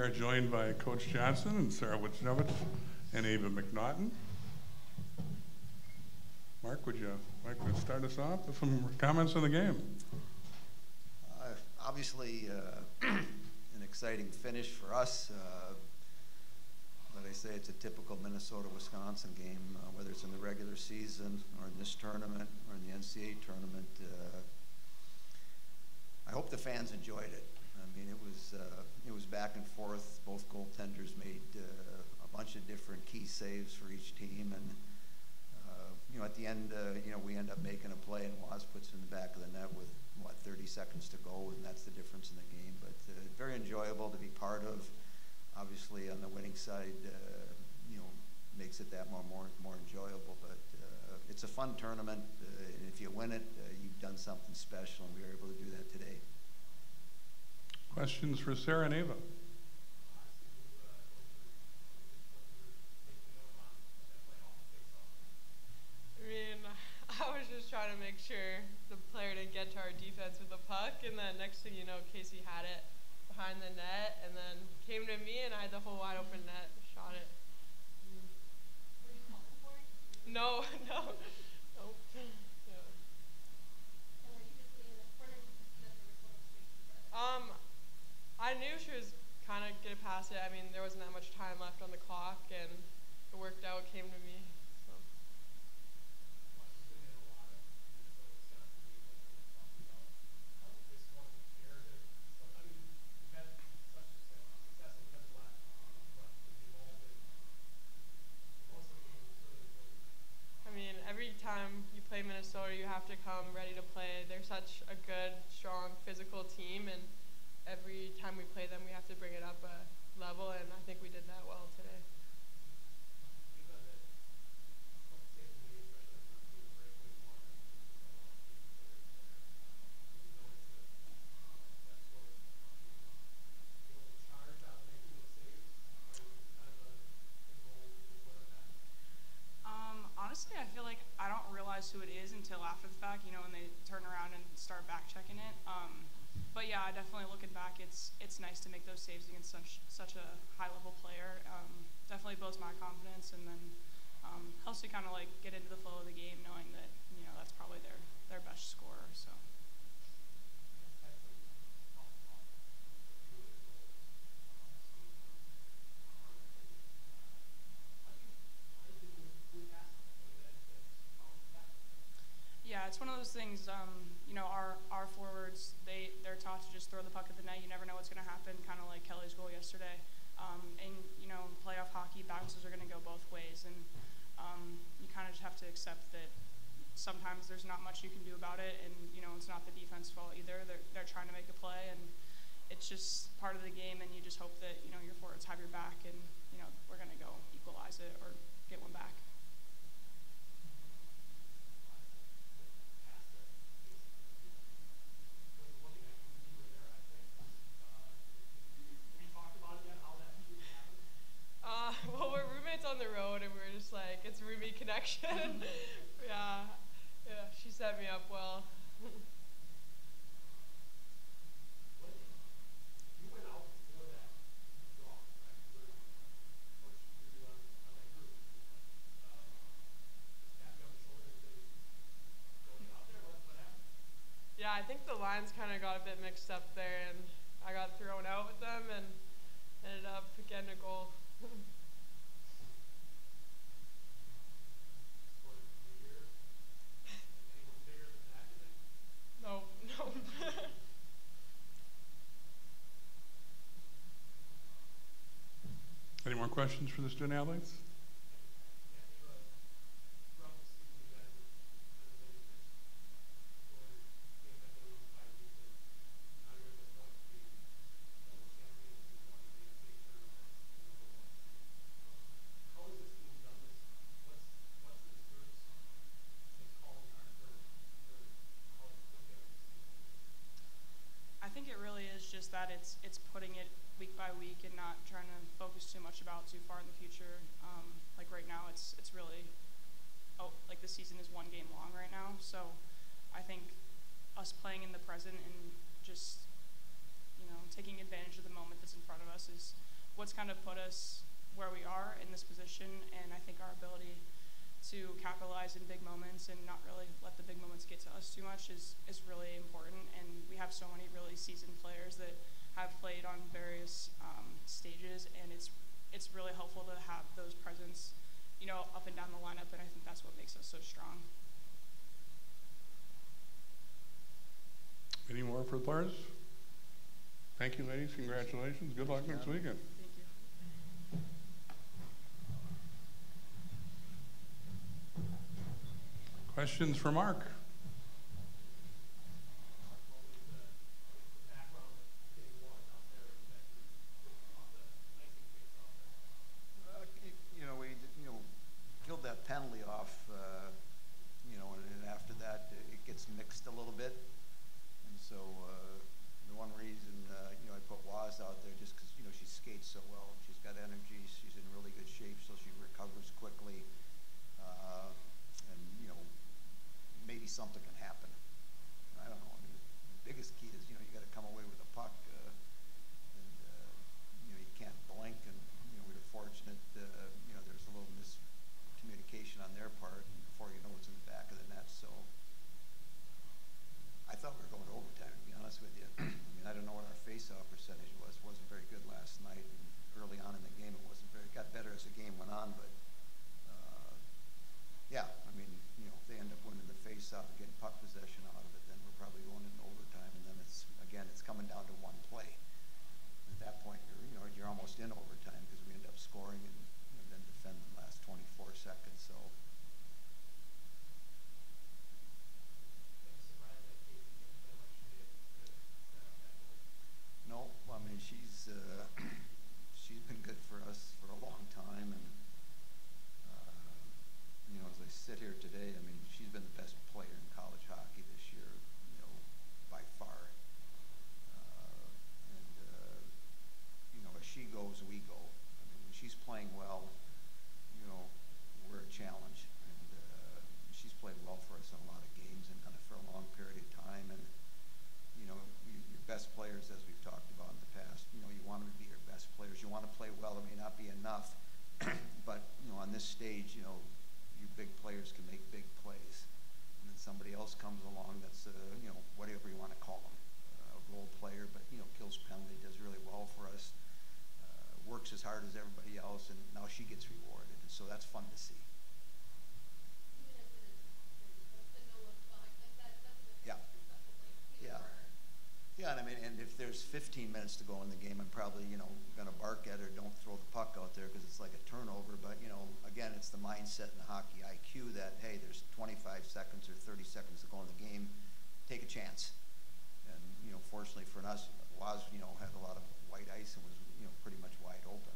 are joined by Coach Johnson and Sarah Wichnovich and Ava McNaughton. Mark, would you like to start us off with some comments on the game? Obviously, an exciting finish for us. But I say it's a typical Minnesota-Wisconsin game, whether it's in the regular season or in this tournament or in the NCAA tournament. I hope the fans enjoyed it. I mean, it was back and forth. Both goaltenders made a bunch of different key saves for each team, and at the end, we end up making a play, and Waz puts it in the back of the net with 30 seconds to go, and that's the difference in the game. But very enjoyable to be part of. Obviously, on the winning side, makes it that more enjoyable. But it's a fun tournament, and if you win it, you've done something special, and we were able to do that today. Questions for Sarah and Ava? I was just trying to make sure the player didn't get to our defense with the puck, and then next thing you know, Casey had it behind the net, and then came to me, and I had the whole wide open net, shot it. Were you calling for it? No. Nope. Yeah. And were you just putting in the corner because there was so much space to put it? I knew she was kind of going to pass it. I mean, there wasn't that much time left on the clock, and it worked out, came to me. Every time you play Minnesota, you have to come ready to play. They're such a good, strong, physical team, and every time we play them, we have to bring it up a level, and I think we did that well today. Honestly, I feel like I don't realize who it is until after the fact, when they turn around and start back-checking it. But yeah, definitely looking back, it's nice to make those saves against such a high-level player. Definitely builds my confidence, and then helps me kind of like get into the flow of the game, knowing that that's probably their best scorer. So. Yeah, it's one of those things, our forwards, they're taught to just throw the puck at the net. You never know what's going to happen, kind of like Kelly's goal yesterday. Playoff hockey, bounces are going to go both ways, and you kind of just have to accept that sometimes there's not much you can do about it, and, it's not the defense's fault either. They're trying to make a play, and it's just part of the game, and you just hope that, your forwards have your back, and, we're going to go equalize it or get one back. Well, we're roommates on the road, and we're just like, it's roommate connection. yeah, she set me up well. You went out before that draw, right? You were coach you on that group. Just tap you on the shoulder and say, going out there, what happened? Yeah, I think the lines kind of got a bit mixed up there, and I got thrown out with them and ended up getting a goal. No. Any more questions for the student athletes? Just that it's putting it week by week and not trying to focus too much about too far in the future. Like right now, it's really, like the season is one game long right now. So I think us playing in the present and just taking advantage of the moment that's in front of us is what's kind of put us where we are in this position, and I think our ability to capitalize in big moments and not really let the big moments get to us too much is really important. And we have so many really seasoned players that have played on various stages, and it's really helpful to have those presence, you know, up and down the lineup, and I think that's what makes us so strong. Any more for the players? Thank you, ladies. Congratulations. Good luck next weekend. Thank you. Questions for Mark? What was the background of getting one out there that off the icing face off there? We killed that penalty off, and after that it gets mixed a little bit. And so the one reason, I put Waz out there just because, she skates so well. She's got energy. She's in really good shape, so she recovers quickly. Maybe something can happen. I don't know. I mean, the biggest key is, you got to come away with a puck, and you can't blink. And we were fortunate. There's a little miscommunication on their part, and before you know it's in the back of the net. So I thought we were going to overtime, to be honest with you. I mean, I don't know what our face-off percentage was. It wasn't very good last night. And early on in the game, it wasn't very. It got better as the game went on, but. Yeah, I mean, if they end up winning the face-off and getting puck possession out of it, then we're probably going into overtime, and then it's coming down to one play. At that point, you're almost in overtime because we end up scoring and then defend the last 24 seconds. So. I'm surprised that Casey didn't play like she did to set up that goal. No, I mean she's been good for us for a long time, and as I sit here today, I mean she's been the best player in college hockey this year, by far. As she goes, we go. I mean, when she's playing well, we're a challenge, and she's played well for us in a lot of games and for a long period of time. And your best players, as we've talked about in the past, you want them to be your best players. You want to play well. It may not be enough, but on this stage, you big players can make big plays, and then somebody else comes along that's whatever you want to call them, a role player, but kills penalty, does really well for us, works as hard as everybody else, and now she gets rewarded, and so that's fun to see. Even if it is the no-look spot, that doesn't Yeah. Yeah. Yeah, and I mean, and if there's 15 minutes to go in the game, I'm probably, going to bark at her, don't throw the puck out there because it's like a turnover. But, again, it's the mindset and the hockey IQ that, hey, there's 25 seconds or 30 seconds to go in the game, take a chance. And, fortunately for us, Waz, had a lot of white ice and was, pretty much wide open.